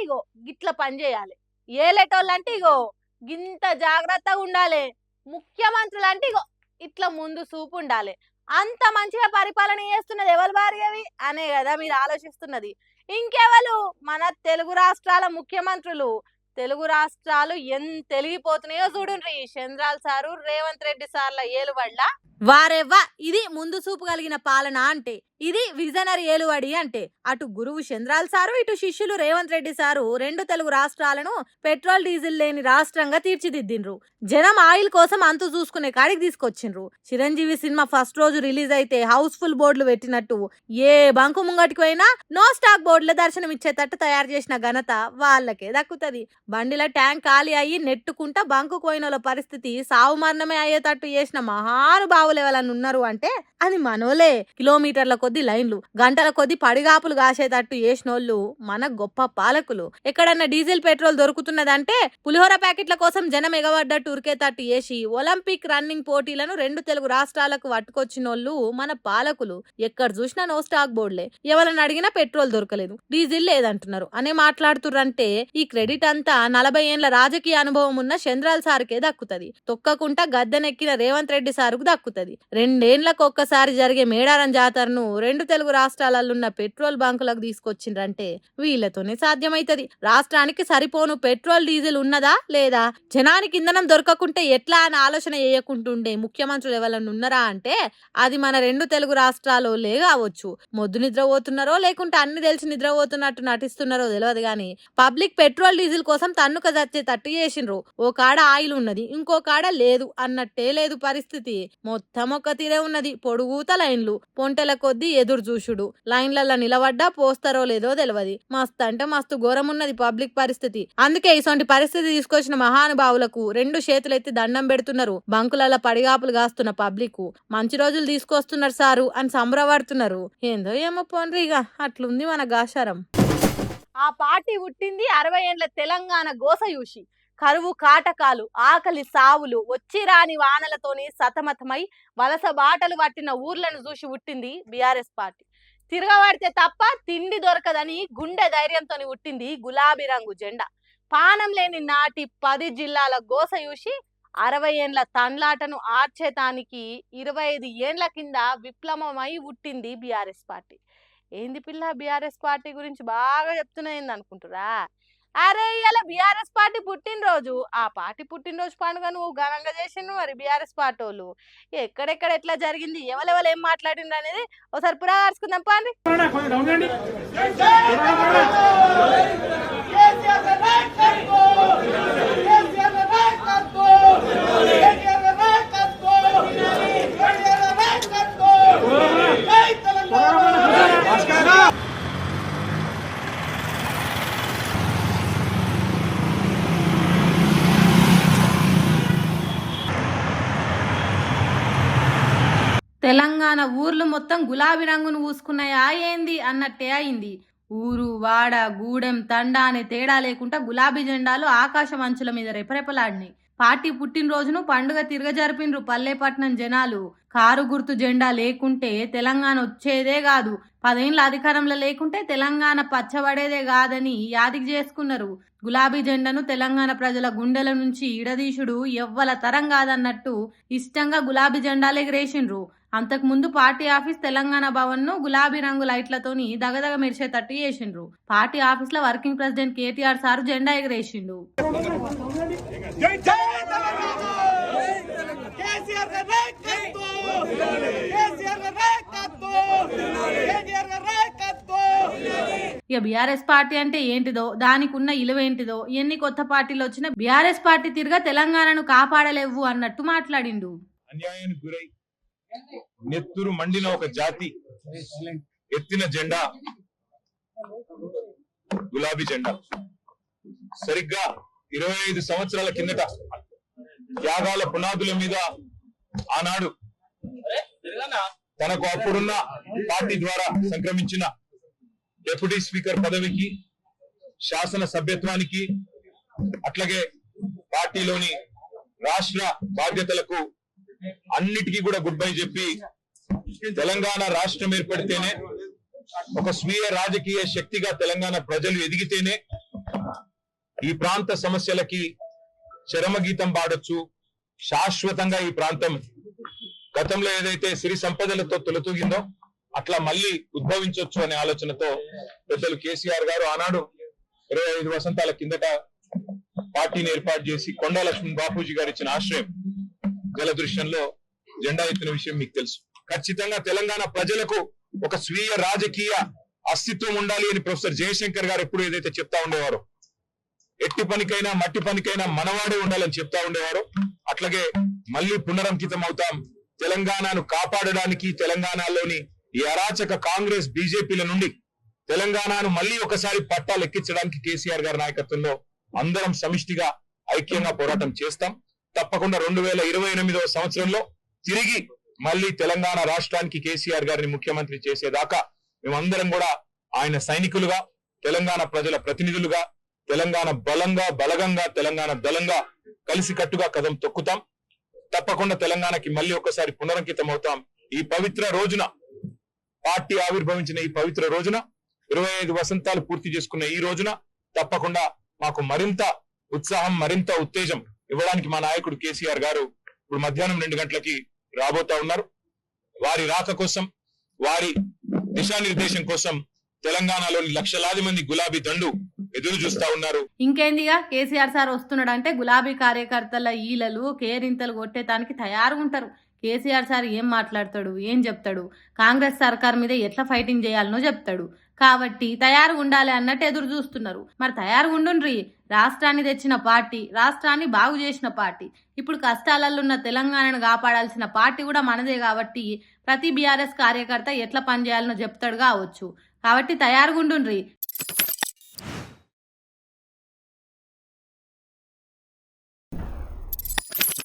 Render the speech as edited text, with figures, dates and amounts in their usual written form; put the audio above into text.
ఇగో గిట్ల పని చేయాలి, ఏలేటోళ్ళు అంటే ఇగో గింత జాగ్రత్తగా ఉండాలి, ముఖ్యమంత్రులు అంటే ఇగో ఇట్లా ముందు చూపు ఉండాలి. అంత మంచిగా పరిపాలన చేస్తున్నది ఎవరు భార్గవి అనే కదా మీరు ఆలోచిస్తున్నది. ఇంకెవరు? మన తెలుగు రాష్ట్రాల ముఖ్యమంత్రులు. తెలుగు రాష్ట్రాలు ఎంత తెలిగిపోతున్నాయో చూడుండ్రి. చంద్రాల్ సారు, రేవంత్ రెడ్డి సార్ల ఏలుబడ్ల వారెవ్వ. ఇది ముందు చూపు కలిగిన పాలన అంటే, ఇది విజనరీ ఏలువడి అంటే. అటు గురువు చంద్రాల్ సారు, ఇటు శిష్యులు రేవంత్ రెడ్డి సారు రెండు తెలుగు రాష్ట్రాలను పెట్రోల్ డీజిల్ లేని రాష్ట్రంగా తీర్చిదిద్దిండ్రు. జనం ఆయిల్ కోసం అంతు చూసుకునే కాడికి తీసుకొచ్చిండ్రు. చిరంజీవి సినిమా ఫస్ట్ రోజు రిలీజ్ అయితే హౌస్ఫుల్ బోర్డులు పెట్టినట్టు ఏ బంకు ముంగటికి పోయినా నో స్టాక్ బోర్డుల దర్శనం ఇచ్చేటట్టు తయారు చేసిన ఘనత వాళ్ళకే దక్కుతుంది. బండిల ట్యాంక్ ఖాళీ అయ్యి నెట్టుకుంటా బంకు పోయిన పరిస్థితి సావు మరణమే అయ్యేటట్టు చేసిన మహానుభావులు ఎవరన్నా ఉన్నారు అంటే అది మనోలే. కిలోమీటర్ల కొద్ది లైన్లు, గంటల కొద్ది పడిగాపులు కాసేటట్టు చేసినోళ్ళు మన గొప్ప పాలకులు. ఎక్కడన్నా డీజిల్ పెట్రోల్ దొరుకుతున్నదంటే పులిహోర ప్యాకెట్ల కోసం జనం ఎగబడ్డట్టు ఉరికేటట్టు చేసి ఒలింపిక్ రన్నింగ్ పోటీలను రెండు తెలుగు రాష్ట్రాలకు పట్టుకొచ్చినోళ్ళు మన పాలకులు. ఎక్కడ చూసినా నో స్టాక్ బోర్డులే. ఎవరన్నా అడిగినా పెట్రోల్ దొరకలేదు, డీజిల్ లేదంటున్నారు అనే మాట్లాడుతుర్రంటే ఈ క్రెడిట్ అంతా 40 ఏళ్ల రాజకీయ అనుభవం ఉన్న చంద్రాల్ సార్కే దక్కుతుంది. తొక్కకుంటా గద్దెనెక్కిన రేవంత్ రెడ్డి సారుకు దక్కుతుంది. 2 ఏళ్లకు ఒక్కసారి జరిగే మేడారం జాతరను రెండు తెలుగు రాష్ట్రాలలోన్న పెట్రోల్ బంకులకు తీసుకొచ్చిండ్రంటే వీళ్ళతోనే సాధ్యమైతది. రాష్ట్రానికి సరిపోను పెట్రోల్ డీజిల్ ఉన్నదా లేదా, జనానికి ఇంధనం దొరకకుంటే ఎట్లా అని ఆలోచన చేయకుంటుండే ముఖ్యమంత్రులు ఎవరన్నా ఉన్నారా అంటే అది మన రెండు తెలుగు రాష్ట్రాలే కావచ్చు. మొద్దు నిద్రపోతున్నారో లేకుంటే అన్ని తెలిసి నిద్రపోతున్నట్టు నటిస్తున్నారో తెలియదు గాని పబ్లిక్ పెట్రోల్ డీజిల్ కోసం తన్నుక చచ్చేటట్టు చేసిండ్రు. ఓ కాడ ఆయిల్ ఉన్నది, ఇంకో కాడ లేదు అన్నట్టే లేదు పరిస్థితి. మొత్తం ఒక తీరే ఉన్నది. పొడుగుత లైన్లు, పొంటెల కొద్దీ ఎదురు చూసుడు, లైన్లలో నిలబడ్డా పోస్తారో లేదో తెలియదు. మస్తు అంటే మస్తు ఘోరం ఉన్నది పబ్లిక్ పరిస్థితి. అందుకే ఇటువంటి పరిస్థితి తీసుకొచ్చిన మహానుభావులకు రెండు చేతులెత్తి దండం పెడుతున్నారు. బంకులలో పడిగాపులు కాస్తున్న పబ్లిక్ మంచి రోజులు తీసుకొస్తున్నారు సారు అని సంబరపడుతున్నారు. ఏందో ఏమో పోన్రి, ఇక అట్లుంది మన గాశారం. ఆ పార్టీ పుట్టింది 60 ఏళ్ల తెలంగాణ గోస చూసి. కరువు కాటకాలు, ఆకలి సావులు, వచ్చి రాని వానలతోని సతమతమై వలస బాటలు పట్టిన ఊర్లను చూసి పుట్టింది బీఆర్ఎస్ పార్టీ. తిరగబడితే తప్ప తిండి దొరకదని గుండె ధైర్యంతో పుట్టింది గులాబీ రంగు జెండా. పానం లేని నాటి 10 జిల్లాల గోస చూసి 60 ఏండ్ల తండ్లాటను ఆర్చేతానికి 25 ఏండ్ల కింద విప్లవమై పుట్టింది బీఆర్ఎస్ పార్టీ. ఏంది పిల్ల బీఆర్ఎస్ పార్టీ గురించి బాగా చెప్తున్నది అనుకుంటురా? అరే ఇలా బీఆర్ఎస్ పార్టీ పుట్టినరోజు, ఆ పార్టీ పుట్టినరోజు పండుగ నువ్వు ఘనంగా చేసిండు. మరి బీఆర్ఎస్ పార్టీ వాళ్ళు ఎక్కడెక్కడ ఎట్లా జరిగింది, ఎవరెవరు ఏం మాట్లాడిండ్రు అనేది ఒకసారి పురాసుకుందాం పాండి. తెలంగాణ ఊర్లు మొత్తం గులాబీ రంగును పూసుకున్నాయా ఏంది అన్నట్టే అయింది. ఊరు వాడ గూడెం తండా అనే తేడా లేకుండా గులాబీ జెండాలు ఆకాశం అంచుల మీద రెపరెపలాడినాయి. పార్టీ పుట్టినరోజును పండుగ తిరగజరిపిండ్రు పల్లెపట్నం జనాలు. కారు గుర్తు జెండా లేకుంటే తెలంగాణ వచ్చేదే కాదు, 10 ఏళ్ల అధికారంలో లేకుంటే తెలంగాణ పచ్చబడేదే కాదని యాదికి చేసుకున్నారు. గులాబీ జెండాను తెలంగాణ ప్రజల గుండెల నుంచి ఇడదీశుడు ఎవ్వల తరం కాదన్నట్టు ఇష్టంగా గులాబీ జెండాలు ఎగరేసిండ్రు. అంతకు ముందు పార్టీ ఆఫీస్ తెలంగాణ భవన్ ను గులాబీ రంగు లైట్లతోని దగదగ మెరిసేటట్టు చేసిండ్రు. పార్టీ ఆఫీస్ లో వర్కింగ్ ప్రెసిడెంట్ కేటీఆర్ సారు జెండా ఎగరేసిండు. ఇక బీఆర్ఎస్ పార్టీ అంటే ఏంటిదో, దానికి ఉన్న ఇలువేంటిదో, ఎన్ని కొత్త పార్టీలు వచ్చినా బీఆర్ఎస్ పార్టీ తిరిగా తెలంగాణను కాపాడలేవు అన్నట్టు మాట్లాడిండు. అన్యాయానికి గురై నెత్తురు మండిన ఒక జాతి ఎత్తిన జెండా గులాబీ జెండా. సరిగ్గా 25 సంవత్సరాల కిందట త్యాగాల పునాదుల మీద ఆనాడు తనకు అప్పుడున్న పార్టీ ద్వారా సంక్రమించిన డిప్యూటీ స్పీకర్ పదవికి, శాసన సభ్యత్వానికి, అట్లాగే పార్టీలోని రాష్ట్ర బాధ్యతలకు అన్నిటికీ కూడా గుడ్ బై చెప్పి తెలంగాణ రాష్ట్రం ఏర్పడితేనే ఒక స్వీయ రాజకీయ శక్తిగా తెలంగాణ ప్రజలు ఎదిగితేనే ఈ ప్రాంత సమస్యలకి చరమగీతం పాడొచ్చు. శాశ్వతంగా ఈ ప్రాంతం గతంలో ఏదైతే సిరి సంపదలతో తొలతూగిందో అట్లా మళ్ళీ ఉద్భవించవచ్చు అనే ఆలోచనతో పెద్దలు కేసీఆర్ గారు ఆనాడు 25 వసంతాల కిందట పార్టీని ఏర్పాటు చేసి కొండా లక్ష్మణ్ బాపూజీ గారు ఇచ్చిన ఆశ్రయం జలదృశ్యంలో జెండా ఎత్తిన విషయం మీకు తెలుసు. ఖచ్చితంగా తెలంగాణ ప్రజలకు ఒక స్వీయ రాజకీయ అస్తిత్వం ఉండాలి అని ప్రొఫెసర్ జయశంకర్ గారు ఎప్పుడు ఏదైతే చెప్తా ఉండేవారో, ఎట్టి పనికైనా మట్టి పనికైనా మనవాడే ఉండాలని చెప్తా ఉండేవారు. అట్లాగే మళ్ళీ పునరంకితం అవుతాం. తెలంగాణను కాపాడడానికి, తెలంగాణలోని ఈ అరాచక కాంగ్రెస్ బీజేపీల నుండి తెలంగాణను మళ్ళీ ఒకసారి పట్టాలు ఎక్కించడానికి కేసీఆర్ గారి నాయకత్వంలో అందరం సమిష్టిగా ఐక్యంగా పోరాటం చేస్తాం. తప్పకుండా 2028వ సంవత్సరంలో తిరిగి మళ్ళీ తెలంగాణ రాష్ట్రానికి కేసీఆర్ గారిని ముఖ్యమంత్రి చేసేదాకా మేమందరం కూడా ఆయన సైనికులుగా, తెలంగాణ ప్రజల ప్రతినిధులుగా, తెలంగాణ బలగంగా, తెలంగాణ దళంగా కలిసికట్టుగా కదం తొక్కుతాం. తప్పకుండా తెలంగాణకి మళ్ళీ ఒకసారి పునరంకితం అవుతాం. ఈ పవిత్ర రోజున, పార్టీ ఆవిర్భవించిన ఈ పవిత్ర రోజున, 25 వసంతాలు పూర్తి చేసుకున్న ఈ రోజున తప్పకుండా మాకు మరింత ఉత్సాహం, మరింత ఉత్తేజం ఇవ్వడానికి మా నాయకుడు కేసీఆర్ గారు ఇప్పుడు మధ్యాహ్నం 2 గంటలకి రాబోతా ఉన్నారు. వారి రాక కోసం, వారి దిశానిర్దేశం కోసం తెలంగాణలోని లక్షలాది మంది గులాబీ దండు ఎదురు చూస్తా ఉన్నారు. ఇంకేందిగా కేసీఆర్ సార్ వస్తున్నాడు అంటే గులాబీ కార్యకర్తల ఈలలు కేరింతలు కొట్టేటానికి తయారుగా ఉంటారు. కేసీఆర్ సార్ ఏం మాట్లాడతాడు, ఏం చెప్తాడు, కాంగ్రెస్ సర్కార్ మీద ఎట్లా ఫైటింగ్ చేయాలనో చెప్తాడు. కాబట్టి తయారు ఉండాలి అన్నట్టు ఎదురు చూస్తున్నారు. మరి తయారు ఉండుండ్రి. రాష్ట్రాన్ని తెచ్చిన పార్టీ, రాష్ట్రాన్ని బాగు చేసిన పార్టీ, ఇప్పుడు కష్టాలలో ఉన్న తెలంగాణను కాపాడాల్సిన పార్టీ కూడా మనదే. కాబట్టి ప్రతి బీఆర్ఎస్ కార్యకర్త ఎట్లా పనిచేయాలనో చెప్తాడు కావచ్చు. కాబట్టి తయారుగా ఉండుండ్రి.